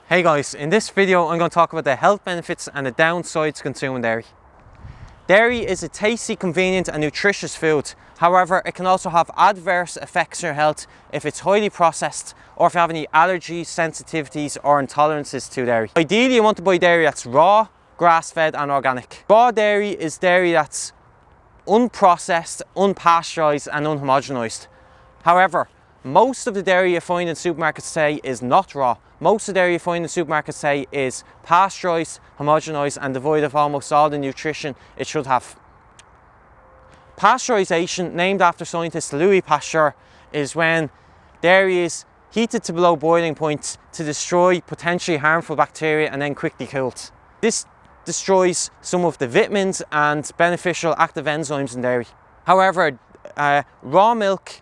Hey guys, in this video I'm going to talk about the health benefits and the downsides to consuming dairy. Dairy is a tasty, convenient and nutritious food. However, it can also have adverse effects on your health if it's highly processed or if you have any allergies, sensitivities or intolerances to dairy. Ideally you want to buy dairy that's raw, grass-fed and organic. Raw dairy is dairy that's unprocessed, unpasteurized and unhomogenized. However, most of the dairy you find in supermarkets today is not raw. Most of the dairy you find in supermarkets today is pasteurized, homogenized and devoid of almost all the nutrition it should have. Pasteurization, named after scientist Louis Pasteur, is when dairy is heated to below boiling point to destroy potentially harmful bacteria and then quickly cooled. This destroys some of the vitamins and beneficial active enzymes in dairy. However, raw milk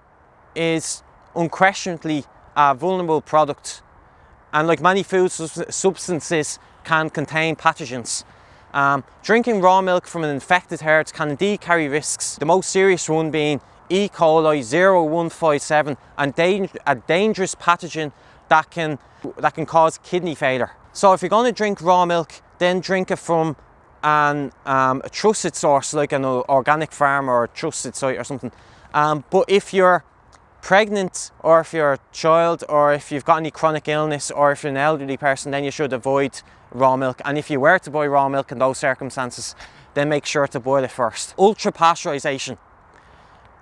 is unquestionably a vulnerable product, and like many food substances can contain pathogens. Drinking raw milk from an infected herd can indeed carry risks, the most serious one being E. coli 0157, a dangerous pathogen that can cause kidney failure. So if you're going to drink raw milk, then drink it from a trusted source like an organic farm or a trusted site or something. But if you're pregnant, or if you're a child, or if you've got any chronic illness, or if you're an elderly person, then you should avoid raw milk. And if you were to buy raw milk in those circumstances, then make sure to boil it first. Ultra-Pasteurisation.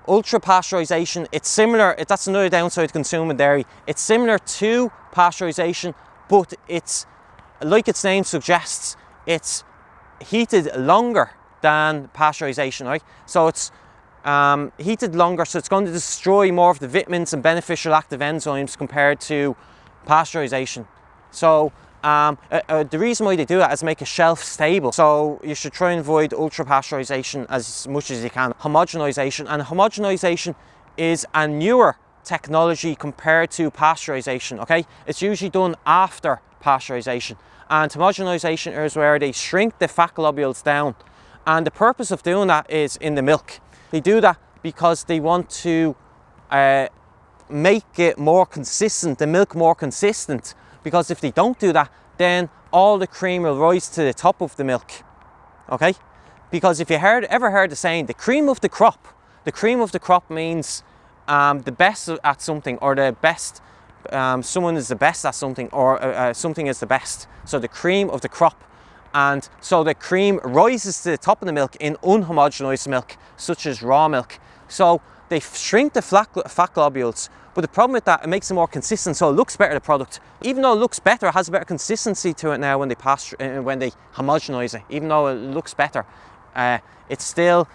Ultra-Pasteurisation, it's similar, that's another downside to consuming dairy. It's similar to pasteurization, but it's, like its name suggests, it's heated longer than pasteurization, right? So it's heated longer, so it's going to destroy more of the vitamins and beneficial active enzymes compared to pasteurization. So the reason why they do that is make it shelf stable. So you should try and avoid ultra-pasteurization as much as you can. Homogenization, and homogenization is a newer technology compared to pasteurization, okay? It's usually done after pasteurization. And homogenization is where they shrink the fat globules down. And the purpose of doing that is in the milk. They do that because they want to make it more consistent, the milk more consistent. Because if they don't do that, then all the cream will rise to the top of the milk, okay? Because if you ever heard the saying, the cream of the crop means the best at something, or the best, someone is the best at something, or something is the best. So the cream of the crop. And so the cream rises to the top of the milk in unhomogenized milk, such as raw milk. So they shrink the fat globules, but the problem with that, it makes it more consistent, so it looks better, the product. Even though it looks better, it has a better consistency to it now when they homogenize it. Even though it looks better, it's still,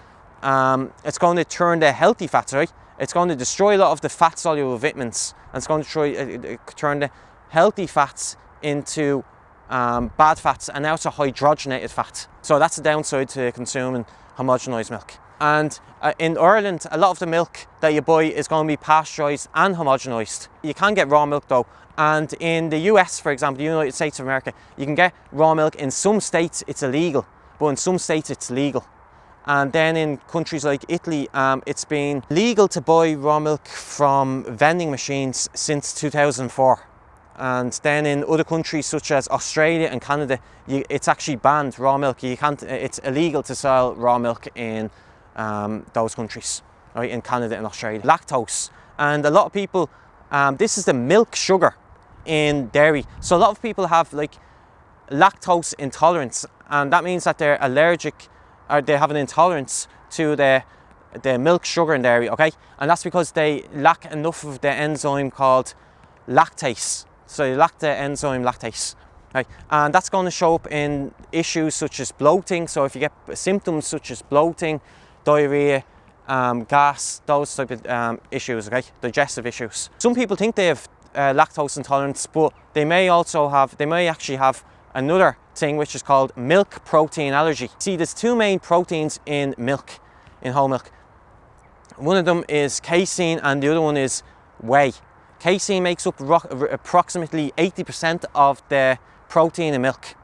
it's going to turn the healthy fats, right? It's going to destroy a lot of the fat-soluble vitamins, and it's going to turn the healthy fats into bad fats, and now it's a hydrogenated fat. So that's the downside to consuming homogenized milk. And in Ireland, a lot of the milk that you buy is going to be pasteurized and homogenized. You can get raw milk though, and in the US, for example, the United States of America, you can get raw milk. In some states it's illegal, but in some states it's legal. And then in countries like Italy, it's been legal to buy raw milk from vending machines since 2004. And then in other countries such as Australia and Canada, it's actually banned, raw milk. You can't, it's illegal to sell raw milk in those countries, right? In Canada and Australia. Lactose, and a lot of people, this is the milk sugar in dairy. So a lot of people have like lactose intolerance, and that means that they're allergic, or they have an intolerance to the milk sugar in dairy, okay? And that's because they lack enough of the enzyme called lactase. So you lack the enzyme lactase, right? And that's going to show up in issues such as bloating. So if you get symptoms such as bloating, diarrhea, gas, those type of issues, okay? Digestive issues. Some people think they have lactose intolerance, but they may actually have another thing which is called milk protein allergy. See, there's two main proteins in milk, in whole milk. One of them is casein and the other one is whey. Casein makes up approximately 80% of the protein in milk,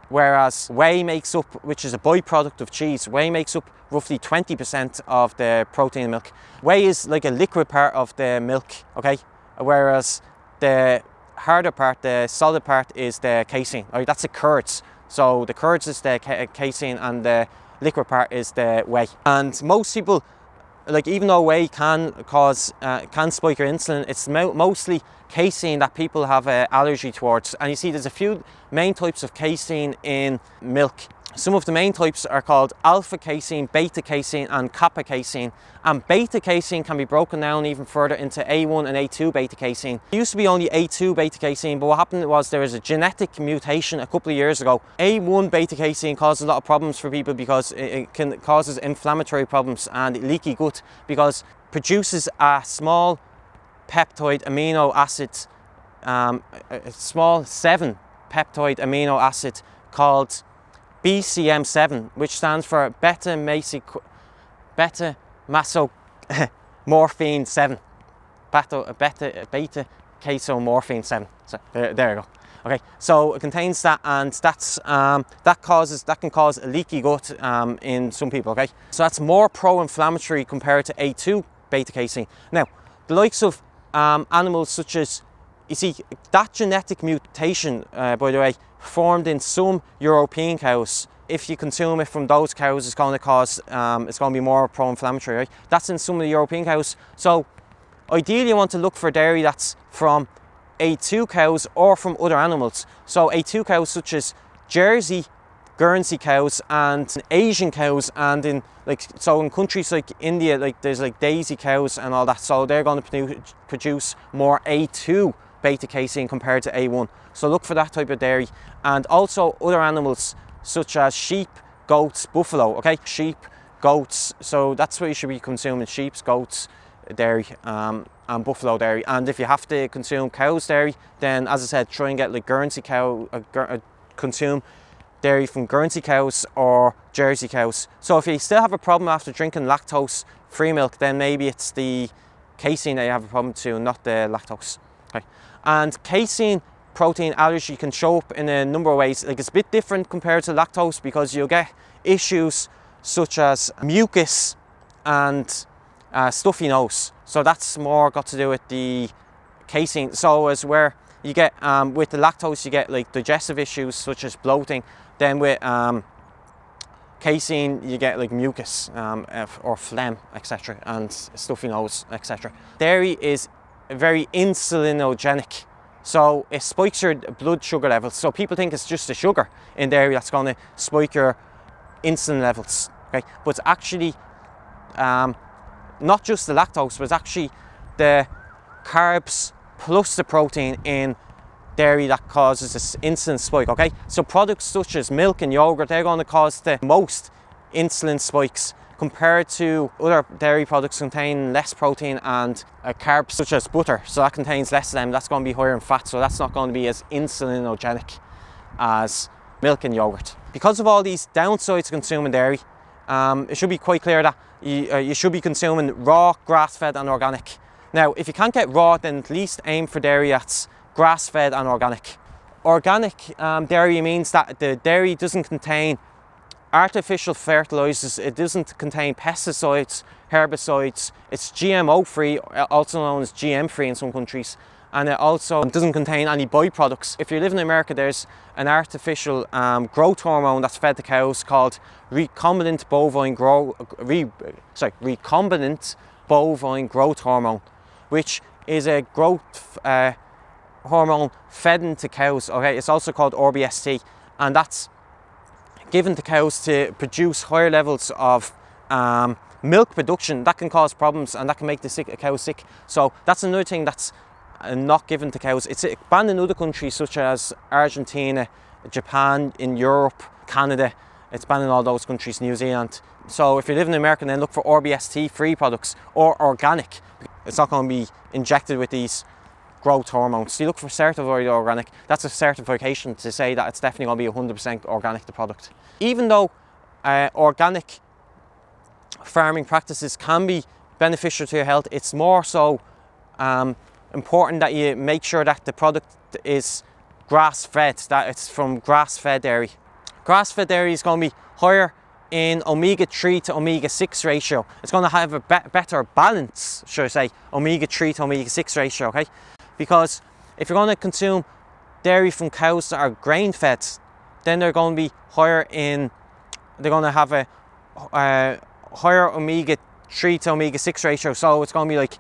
whereas whey makes up, which is a byproduct of cheese, whey makes up roughly 20% of the protein in milk. Whey is like a liquid part of the milk, okay? Whereas the harder part, the solid part, is the casein. Right, that's the curds. So the curds is the casein, and the liquid part is the whey. And most people, like, even though whey can spike your insulin, it's mostly casein that people have an allergy towards. And you see, there's a few main types of casein in milk. Some of the main types are called alpha casein, beta casein, and kappa casein. And beta casein can be broken down even further into A1 and A2 beta casein. It used to be only A2 beta casein, but what happened was there was a genetic mutation a couple of years ago. A1 beta casein causes a lot of problems for people because it causes inflammatory problems and leaky gut, because it produces a small peptide amino acid, a small 7 peptide amino acid called BCM7, which stands for beta-masomorphine 7, beta casomorphine 7. So there you go. Okay, so it contains that, and that can cause a leaky gut in some people. Okay, so that's more pro-inflammatory compared to A2 beta casein. Now, the likes of animals such as, you see, that genetic mutation, by the way, formed in some European cows. If you consume it from those cows, it's going to cause, it's going to be more pro-inflammatory, right? That's in some of the European cows. So ideally you want to look for dairy that's from A2 cows or from other animals. So A2 cows such as Jersey, Guernsey cows, and Asian cows, and in countries like India, like there's like Daisy cows and all that. So they're going to produce more A2 beta casein compared to A1. So look for that type of dairy. And also other animals such as sheep, goats, buffalo. Okay, sheep, goats. So that's what you should be consuming: sheep, goats, dairy, and buffalo dairy. And if you have to consume cow's dairy, then, as I said, try and get like Guernsey cow, consume dairy from Guernsey cows or Jersey cows. So if you still have a problem after drinking lactose-free milk, then maybe it's the casein that you have a problem to, not the lactose. Okay. And casein protein allergy can show up in a number of ways. Like, it's a bit different compared to lactose, because you'll get issues such as mucus and stuffy nose. So that's more got to do with the casein. So as where you get with the lactose, you get like digestive issues such as bloating. Then with casein, you get like mucus or phlegm, etc., and stuffy nose, etc. Dairy is very insulinogenic, so it spikes your blood sugar levels. So people think it's just the sugar in dairy that's going to spike your insulin levels. Okay, but it's actually not just the lactose, but it's actually the carbs plus the protein in dairy that causes this insulin spike. Okay, so products such as milk and yogurt, they're going to cause the most insulin spikes compared to other dairy products containing less protein and carbs such as butter. So that contains less of them. That's going to be higher in fat, so that's not going to be as insulinogenic as milk and yogurt. Because of all these downsides to consuming dairy, it should be quite clear that you should be consuming raw, grass-fed and organic. Now, if you can't get raw, then at least aim for dairy that's grass-fed and organic. Organic dairy means that the dairy doesn't contain artificial fertilizers, it doesn't contain pesticides, herbicides, it's GMO-free, also known as GM-free in some countries, and it also doesn't contain any byproducts. If you live in America, there's an artificial growth hormone that's fed to cows called recombinant bovine growth hormone, which is a growth hormone fed into cows. Okay, it's also called RBST, and that's given to cows to produce higher levels of milk production. That can cause problems and that can make the cow sick. So that's another thing that's not given to cows. It's banned in other countries such as Argentina, Japan, in Europe, Canada. It's banned in all those countries, New Zealand. So if you live in America, then look for RBST free products or organic. It's not going to be injected with these growth hormones. So you look for certified organic. That's a certification to say that it's definitely going to be 100% organic, the product. Even though organic farming practices can be beneficial to your health, it's more so important that you make sure that the product is grass-fed, that it's from grass-fed dairy. Grass-fed dairy is going to be higher in omega-3 to omega-6 ratio. It's going to have a better balance, should I say, omega-3 to omega-6 ratio, okay? Because If you're going to consume dairy from cows that are grain fed, then they're going to be higher in, they're going to have a higher omega-3 to omega-6 ratio. So it's going to be like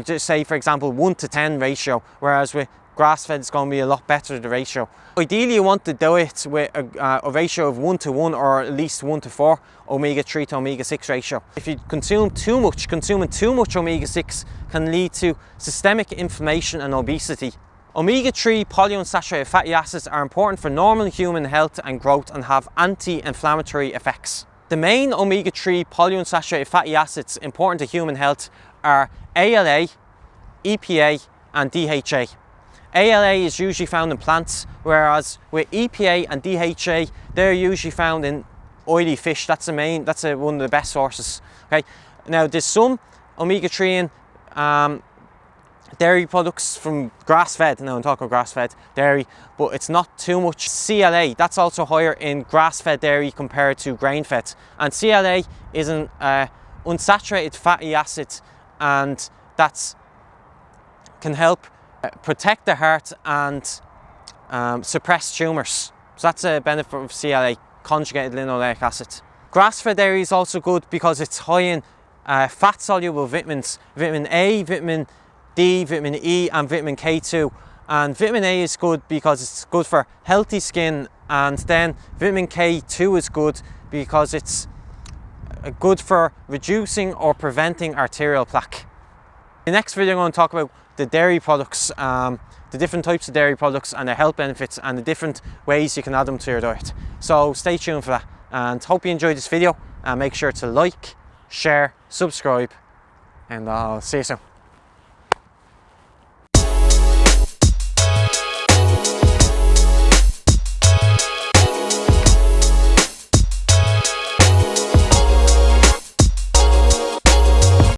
just say for example 1 to 10 ratio, whereas with grass-fed it's going to be a lot better, the ratio. Ideally you want the diet with a ratio of 1 to 1 or at least 1 to 4 omega-3 to omega-6 ratio. If you consume too much, consuming too much omega-6 can lead to systemic inflammation and obesity. Omega-3 polyunsaturated fatty acids are important for normal human health and growth and have anti-inflammatory effects. The main omega-3 polyunsaturated fatty acids important to human health are ALA, EPA and DHA. ALA is usually found in plants, whereas with EPA and DHA, they're usually found in oily fish. That's one of the best sources. Okay. Now there's some omega-3 in dairy products from grass-fed. Now I'm talking grass-fed dairy, but it's not too much. CLA, that's also higher in grass-fed dairy compared to grain-fed. And CLA is an unsaturated fatty acid, and that can help protect the heart and suppress tumours. So that's a benefit of CLA, conjugated linoleic acid. Grass-fed dairy is also good because it's high in fat-soluble vitamins, vitamin A, vitamin D, vitamin E and vitamin K2. And vitamin A is good because it's good for healthy skin, and then vitamin K2 is good because it's good for reducing or preventing arterial plaque. In the next video I'm going to talk about the dairy products, the different types of dairy products and their health benefits and the different ways you can add them to your diet. So stay tuned for that, and hope you enjoyed this video, and make sure to like, share, subscribe, and I'll see you soon.